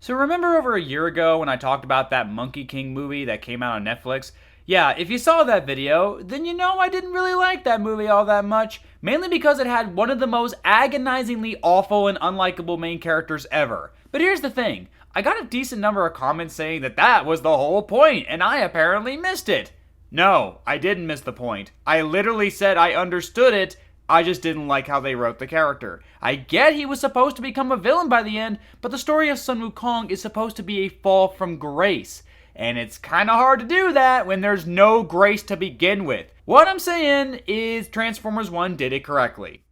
So remember over a year ago when I talked about that Monkey King movie that came out on Netflix? Yeah, if you saw that video, then you know I didn't really like that movie all that much, mainly because it had one of the most agonizingly awful and unlikable main characters ever. But here's the thing, I got a decent number of comments saying that that was the whole point, and I apparently missed it. No, I didn't miss the point. I literally said I understood it, I just didn't like how they wrote the character. I get he was supposed to become a villain by the end, but the story of Sun Wukong is supposed to be a fall from grace. And it's kinda hard to do that when there's no grace to begin with. What I'm saying is Transformers 1 did it correctly.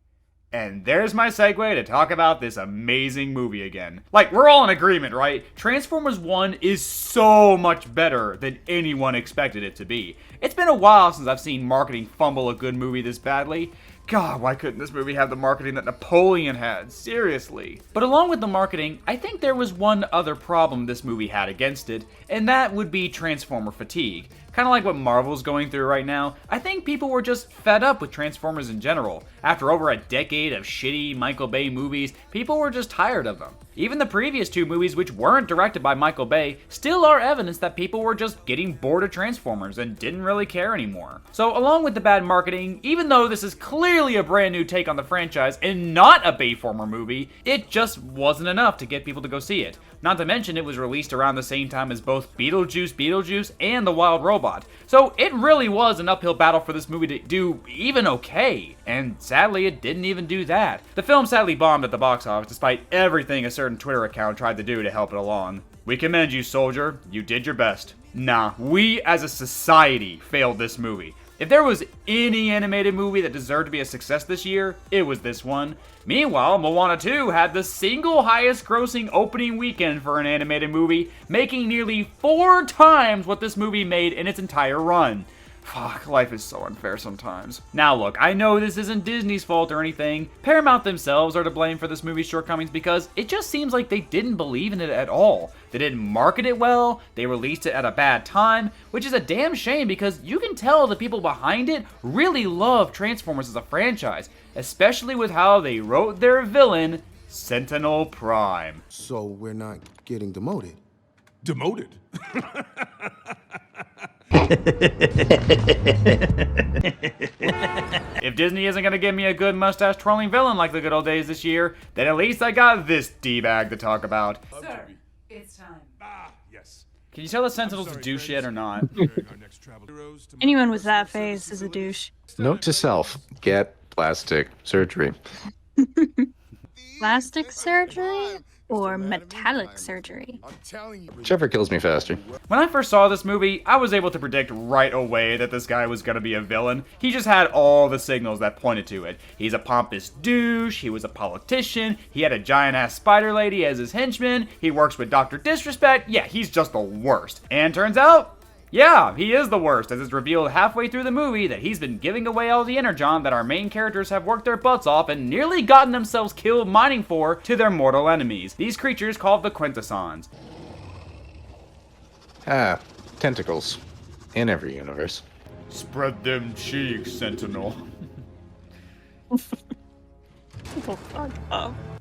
And there's my segue to talk about this amazing movie again. Like, we're all in agreement, right? Transformers 1 is so much better than anyone expected it to be. It's been a while since I've seen marketing fumble a good movie this badly. God, why couldn't this movie have the marketing that Napoleon had? Seriously. But along with the marketing, I think there was one other problem this movie had against it, and that would be Transformer fatigue. Kind of like what Marvel's going through right now. I think people were just fed up with Transformers in general. After over a decade of shitty Michael Bay movies, people were just tired of them. Even the previous two movies, which weren't directed by Michael Bay, still are evidence that people were just getting bored of Transformers and didn't really care anymore. So along with the bad marketing, even though this is clearly a brand new take on the franchise and not a Bayformer movie, it just wasn't enough to get people to go see it. Not to mention it was released around the same time as both Beetlejuice and The Wild Robot. So it really was an uphill battle for this movie to do even okay. And sadly, it didn't even do that. The film sadly bombed at the box office despite everything a certain Twitter account tried to do to help it along. We commend you, soldier. You did your best. Nah, we as a society failed this movie. If there was any animated movie that deserved to be a success this year, it was this one. Meanwhile, Moana 2 had the single highest grossing opening weekend for an animated movie, making nearly 4 times what this movie made in its entire run. Fuck, life is so unfair sometimes. Now look, I know this isn't Disney's fault or anything. Paramount themselves are to blame for this movie's shortcomings because it just seems like they didn't believe in it at all. They didn't market it well, they released it at a bad time, which is a damn shame because you can tell the people behind it really love Transformers as a franchise, especially with how they wrote their villain, Sentinel Prime. So we're not getting demoted. Demoted? If Disney isn't gonna give me a good mustache twirling villain like the good old days this year, then at least I got this D-bag to talk about. Sir, it's time. Yes. Can you tell the Sentinels to do shit or not? Anyone with that face is a douche. Note to self, get plastic surgery. Plastic surgery or metallic surgery? Whichever kills me faster. When I first saw this movie, I was able to predict right away that this guy was gonna be a villain. He just had all the signals that pointed to it. He's a pompous douche, he was a politician, he had a giant-ass spider lady as his henchman, he works with Dr. Disrespect, yeah, he's just the worst. And turns out, yeah, he is the worst, as it's revealed halfway through the movie that he's been giving away all the energon that our main characters have worked their butts off and nearly gotten themselves killed mining for to their mortal enemies. These creatures called the Quintessons. Ah, tentacles. In every universe. Spread them cheeks, Sentinel.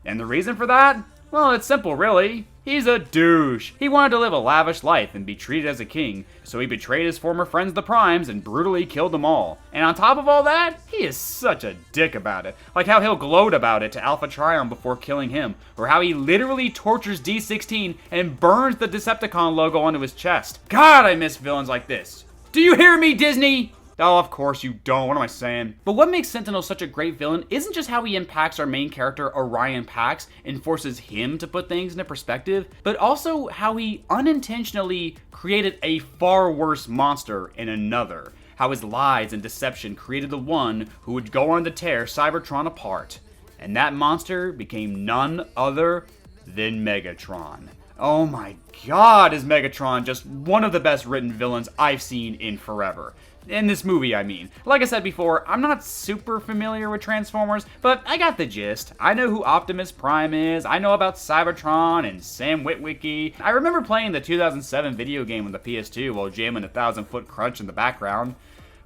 And the reason for that? Well, it's simple, really. He's a douche. He wanted to live a lavish life and be treated as a king, so he betrayed his former friends the Primes and brutally killed them all. And on top of all that, he is such a dick about it. Like how he'll gloat about it to Alpha Trion before killing him, or how he literally tortures D16 and burns the Decepticon logo onto his chest. God, I miss villains like this. Do you hear me, Disney? Oh, of course you don't. What am I saying? But what makes Sentinel such a great villain isn't just how he impacts our main character, Orion Pax, and forces him to put things into perspective, but also how he unintentionally created a far worse monster in another. How his lies and deception created the one who would go on to tear Cybertron apart. And that monster became none other than Megatron. Oh my god, is Megatron just one of the best written villains I've seen in forever. In this movie, I mean. Like I said before, I'm not super familiar with Transformers, but I got the gist. I know who Optimus Prime is, I know about Cybertron and Sam Witwicky. I remember playing the 2007 video game on the PS2 while jamming a 1,000 Foot Crunch in the background.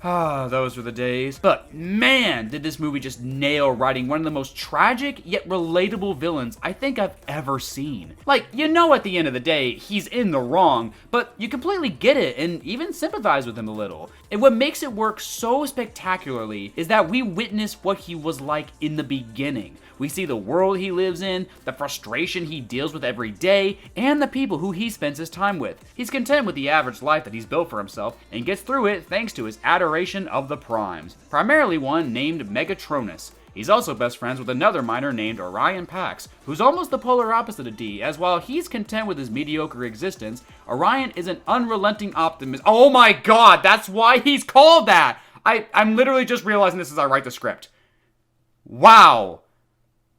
Ah, those were the days. But man, did this movie just nail writing one of the most tragic yet relatable villains I think I've ever seen. Like, you know at the end of the day, he's in the wrong, but you completely get it and even sympathize with him a little. And what makes it work so spectacularly is that we witness what he was like in the beginning. We see the world he lives in, the frustration he deals with every day, and the people who he spends his time with. He's content with the average life that he's built for himself and gets through it thanks to his adoration of the Primes, primarily one named Megatronus. He's also best friends with another miner named Orion Pax, who's almost the polar opposite of D, as while he's content with his mediocre existence, Orion is an unrelenting optimist. Oh my god, that's why he's called that! I'm literally just realizing this as I write the script. Wow.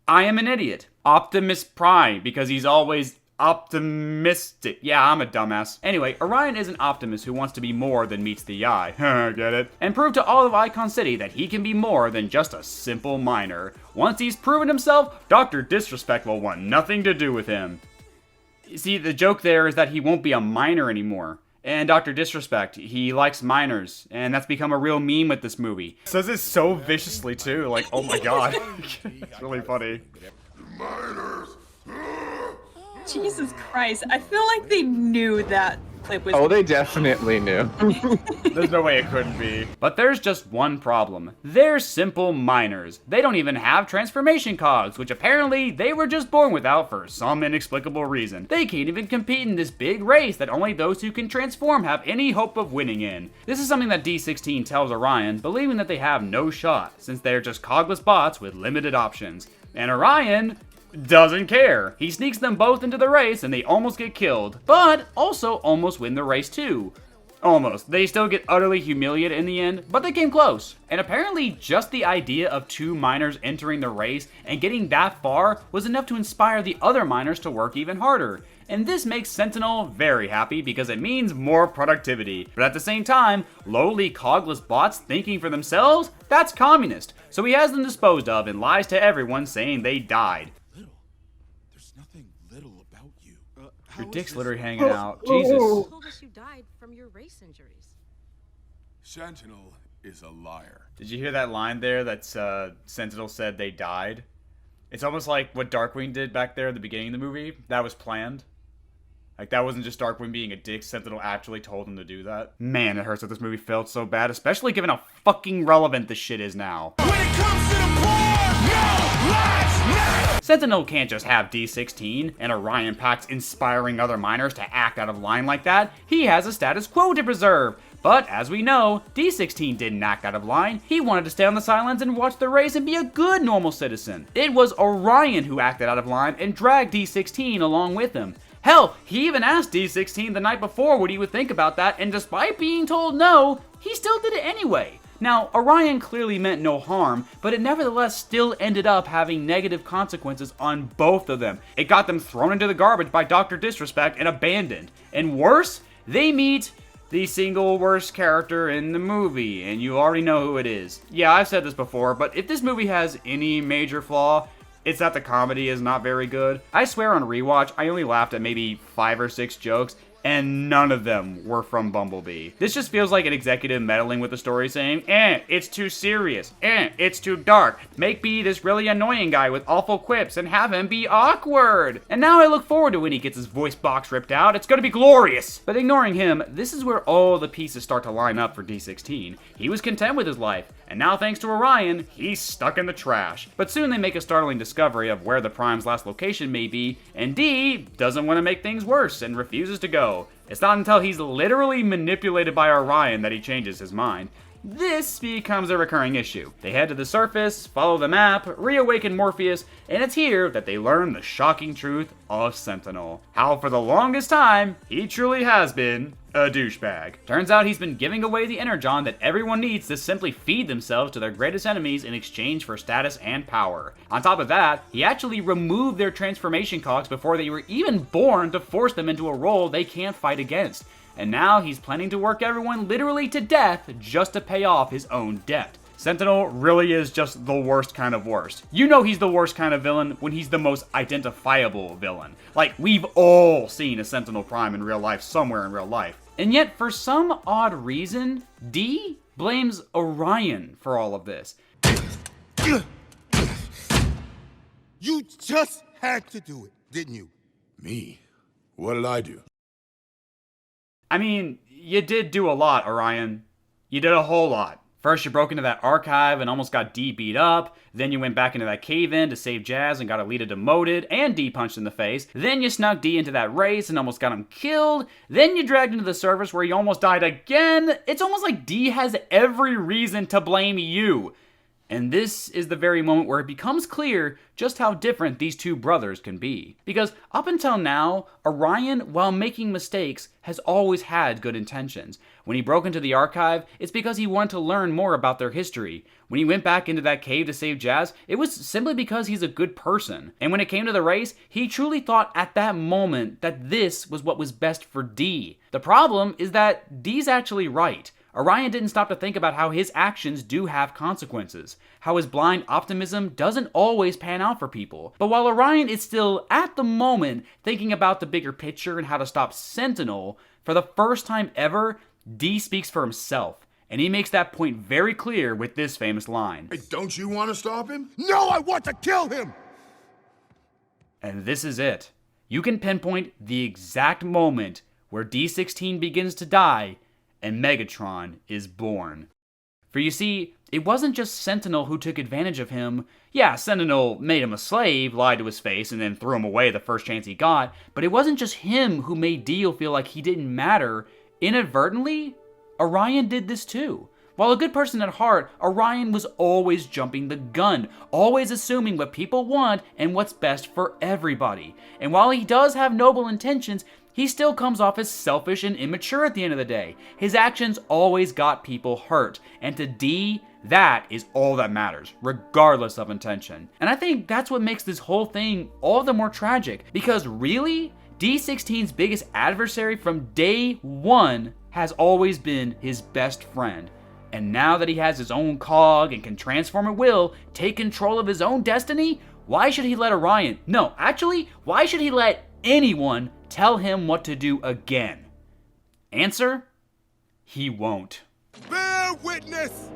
I am an idiot. Optimus Prime, because he's always optimistic. Yeah, I'm a dumbass. Anyway, Orion is an optimist who wants to be more than meets the eye. Get it? And prove to all of Icon City that he can be more than just a simple miner. Once he's proven himself, Dr. Disrespect will want nothing to do with him. See, the joke there is that he won't be a miner anymore. And Dr. Disrespect, he likes miners, and that's become a real meme with this movie. Says it so viciously too, like, oh my god. It's really funny. Miners! Jesus Christ, I feel like they knew that clip was... Oh, they definitely knew. There's no way it couldn't be. But there's just one problem. They're simple miners. They don't even have transformation cogs, which apparently they were just born without for some inexplicable reason. They can't even compete in this big race that only those who can transform have any hope of winning in. This is something that D16 tells Orion, believing that they have no shot, since they're just cogless bots with limited options. And Orion doesn't care. He sneaks them both into the race and they almost get killed, but also almost win the race too. Almost. They still get utterly humiliated in the end, but they came close. And apparently just the idea of two miners entering the race and getting that far was enough to inspire the other miners to work even harder. And this makes Sentinel very happy because it means more productivity. But at the same time, lowly cogless bots thinking for themselves, that's communist. So he has them disposed of and lies to everyone saying they died. Your dick's literally hanging out. Jesus. You told us you died from your race injuries. Sentinel is a liar. Did you hear that line there that Sentinel said they died? It's almost like what Darkwing did back there at the beginning of the movie. That was planned. Like, that wasn't just Darkwing being a dick. Sentinel actually told him to do that. Man, it hurts that this movie failed so bad, especially given how fucking relevant this shit is now. When it comes to the poor, no lives matter! Sentinel can't just have D16 and Orion Pax inspiring other miners to act out of line like that. He has a status quo to preserve. But as we know, D16 didn't act out of line. He wanted to stay on the sidelines and watch the race and be a good normal citizen. It was Orion who acted out of line and dragged D16 along with him. Hell, he even asked D16 the night before what he would think about that, and despite being told no, he still did it anyway. Now, Orion clearly meant no harm, but it nevertheless still ended up having negative consequences on both of them. It got them thrown into the garbage by Dr. Disrespect and abandoned. And worse, they meet the single worst character in the movie, and you already know who it is. Yeah, I've said this before, but if this movie has any major flaw, it's that the comedy is not very good. I swear on rewatch, I only laughed at maybe 5 or 6 jokes, and none of them were from Bumblebee. This just feels like an executive meddling with the story saying, it's too serious, it's too dark. Make B this really annoying guy with awful quips and have him be awkward. And now I look forward to when he gets his voice box ripped out. It's gonna be glorious. But ignoring him, this is where all the pieces start to line up for D16. He was content with his life, and now thanks to Orion, he's stuck in the trash. But soon they make a startling discovery of where the Prime's last location may be, and D doesn't want to make things worse and refuses to go. It's not until he's literally manipulated by Orion that he changes his mind. This becomes a recurring issue. They head to the surface, follow the map, reawaken Morpheus, and it's here that they learn the shocking truth of Sentinel. How for the longest time, he truly has been a douchebag. Turns out he's been giving away the energon that everyone needs to simply feed themselves to their greatest enemies in exchange for status and power. On top of that, he actually removed their transformation cogs before they were even born to force them into a role they can't fight against. And now he's planning to work everyone literally to death just to pay off his own debt. Sentinel really is just the worst kind of worst. You know he's the worst kind of villain when he's the most identifiable villain. Like, we've all seen a Sentinel Prime in real life somewhere in real life. And yet, for some odd reason, D blames Orion for all of this. You just had to do it, didn't you? Me? What did I do? I mean, you did do a lot, Orion. You did a whole lot. First, you broke into that archive and almost got D beat up. Then you went back into that cave-in to save Jazz and got Alita demoted and D punched in the face. Then you snuck D into that race and almost got him killed. Then you dragged into the service where you almost died again. It's almost like D has every reason to blame you. And this is the very moment where it becomes clear just how different these two brothers can be. Because up until now, Orion, while making mistakes, has always had good intentions. When he broke into the archive, it's because he wanted to learn more about their history. When he went back into that cave to save Jazz, it was simply because he's a good person. And when it came to the race, he truly thought at that moment that this was what was best for D. The problem is that D's actually right. Orion didn't stop to think about how his actions do have consequences, how his blind optimism doesn't always pan out for people. But while Orion is still, at the moment, thinking about the bigger picture and how to stop Sentinel, for the first time ever, D speaks for himself, and he makes that point very clear with this famous line. Hey, don't you want to stop him? No, I want to kill him! And this is it. You can pinpoint the exact moment where D16 begins to die and Megatron is born. For you see, it wasn't just Sentinel who took advantage of him. Yeah, Sentinel made him a slave, lied to his face, and then threw him away the first chance he got, but it wasn't just him who made Dio feel like he didn't matter. Inadvertently, Orion did this too. While a good person at heart, Orion was always jumping the gun, always assuming what people want and what's best for everybody. And while he does have noble intentions, he still comes off as selfish and immature at the end of the day. His actions always got people hurt, and to D, that is all that matters, regardless of intention. And I think that's what makes this whole thing all the more tragic, because really, D16's biggest adversary from day one has always been his best friend. And now that he has his own cog and can transform at will, take control of his own destiny, why should he let Orion, no, actually, why should he let anyone tell him what to do again? Answer, he won't. Bear witness!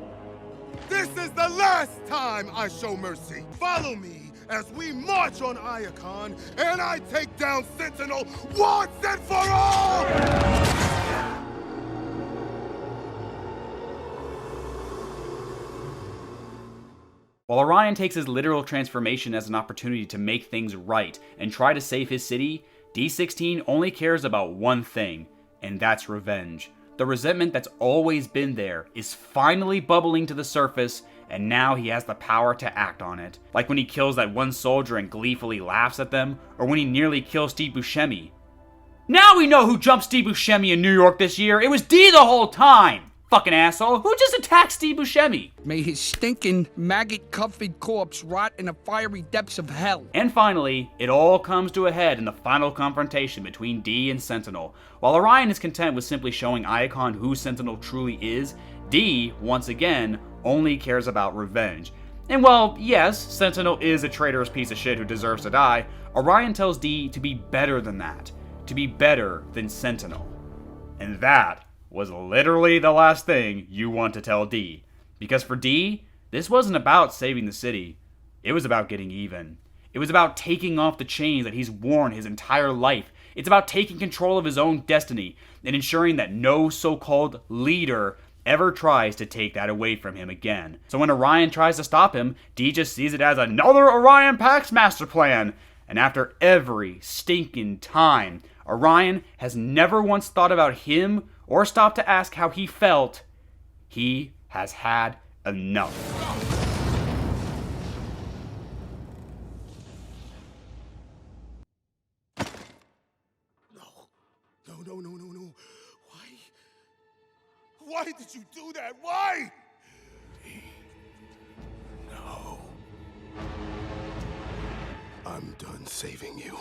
This is the last time I show mercy. Follow me as we march on Iacon and I take down Sentinel once and for all! While Orion takes his literal transformation as an opportunity to make things right and try to save his city, D16 only cares about one thing, and that's revenge. The resentment that's always been there is finally bubbling to the surface, and now he has the power to act on it. Like when he kills that one soldier and gleefully laughs at them, or when he nearly kills Steve Buscemi. Now we know who jumped Steve Buscemi in New York this year! It was D the whole time! Fucking asshole, who just attacked Steve Buscemi? May his stinking, maggot-covered corpse rot in the fiery depths of hell. And finally, it all comes to a head in the final confrontation between D and Sentinel. While Orion is content with simply showing Iacon who Sentinel truly is, D, once again, only cares about revenge. And while, yes, Sentinel is a traitorous piece of shit who deserves to die, Orion tells D to be better than that. To be better than Sentinel. And that was literally the last thing you want to tell D. Because for D, this wasn't about saving the city. It was about getting even. It was about taking off the chains that he's worn his entire life. It's about taking control of his own destiny and ensuring that no so-called leader ever tries to take that away from him again. So when Orion tries to stop him, D just sees it as another Orion Pax master plan. And after every stinking time, Orion has never once thought about him or stopped to ask how he felt. He has had enough. No. Why did you do that? Why? No. I'm done saving you.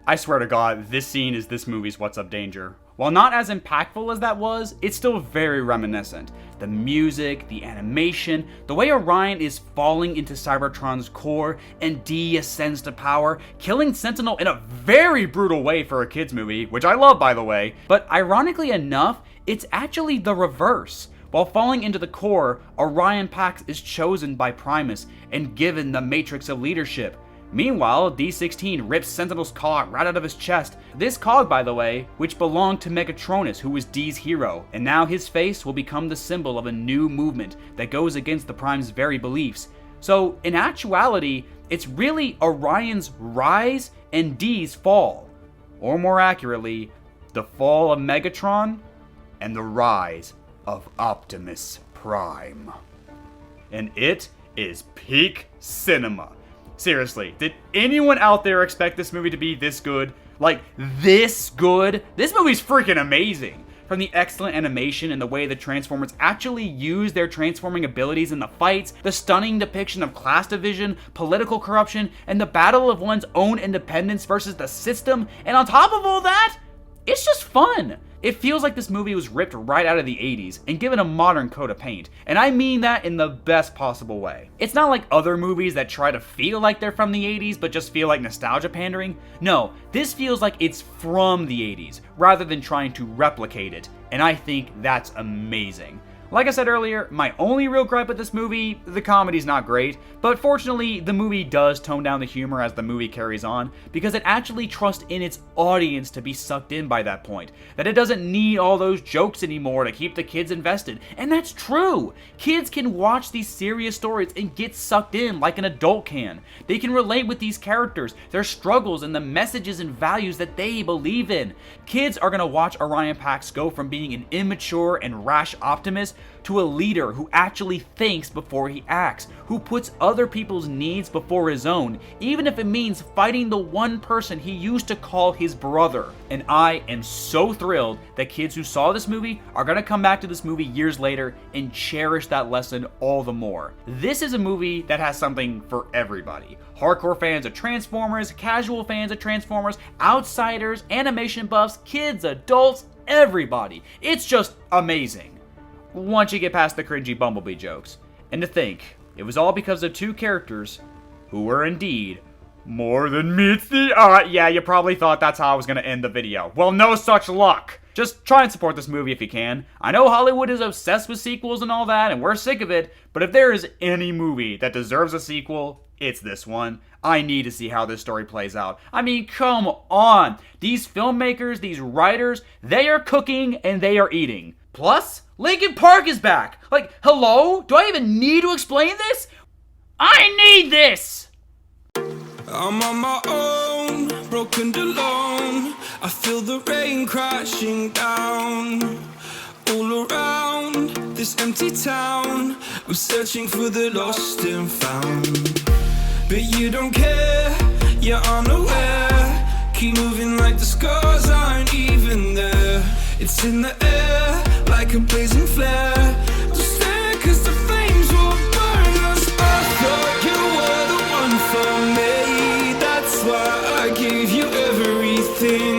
I swear to God, this scene is this movie's What's Up Danger. While not as impactful as that was, it's still very reminiscent. The music, the animation, the way Orion is falling into Cybertron's core and D ascends to power, killing Sentinel in a very brutal way for a kids movie, which I love by the way, but ironically enough, it's actually the reverse. While falling into the core, Orion Pax is chosen by Primus and given the Matrix of Leadership. Meanwhile, D-16 rips Sentinel's cog right out of his chest. This cog, by the way, which belonged to Megatronus, who was D's hero, and now his face will become the symbol of a new movement that goes against the Prime's very beliefs. So, in actuality, it's really Orion's rise and D's fall. Or more accurately, the fall of Megatron and the rise of Optimus Prime. And it is peak cinema. Seriously, did anyone out there expect this movie to be this good? Like, this good? This movie's freaking amazing. From the excellent animation and the way the Transformers actually use their transforming abilities in the fights, the stunning depiction of class division, political corruption, and the battle of one's own independence versus the system, and on top of all that, it's just fun. It feels like this movie was ripped right out of the 80s and given a modern coat of paint, and I mean that in the best possible way. It's not like other movies that try to feel like they're from the 80s but just feel like nostalgia pandering. No, this feels like it's from the 80s rather than trying to replicate it, and I think that's amazing. Like I said earlier, my only real gripe with this movie, the comedy's not great, but fortunately, the movie does tone down the humor as the movie carries on, because it actually trusts in its audience to be sucked in by that point, that it doesn't need all those jokes anymore to keep the kids invested, and that's true! Kids can watch these serious stories and get sucked in like an adult can. They can relate with these characters, their struggles, and the messages and values that they believe in. Kids are gonna watch Orion Pax go from being an immature and rash Optimus to a leader who actually thinks before he acts, who puts other people's needs before his own, even if it means fighting the one person he used to call his brother. And I am so thrilled that kids who saw this movie are gonna come back to this movie years later and cherish that lesson all the more. This is a movie that has something for everybody. Hardcore fans of Transformers, casual fans of Transformers, outsiders, animation buffs, kids, adults, everybody. It's just amazing. Once you get past the cringy Bumblebee jokes. And to think, it was all because of two characters who were indeed more than meets the eye. Yeah, you probably thought that's how I was going to end the video. Well, no such luck. Just try and support this movie if you can. I know Hollywood is obsessed with sequels and all that, and we're sick of it, but if there is any movie that deserves a sequel, it's this one. I need to see how this story plays out. I mean, come on. These filmmakers, these writers, they are cooking and they are eating. Plus, Linkin Park is back. Like, hello? Do I even need to explain this? I need this! I'm on my own, broken and alone. I feel the rain crashing down all around this empty town. I'm searching for the lost and found, but you don't care, you're unaware. Keep moving like the scars aren't even there. It's in the air like a blazing flare. Don't stare 'cause the flames will burn us. I thought you were the one for me. That's why I gave you everything.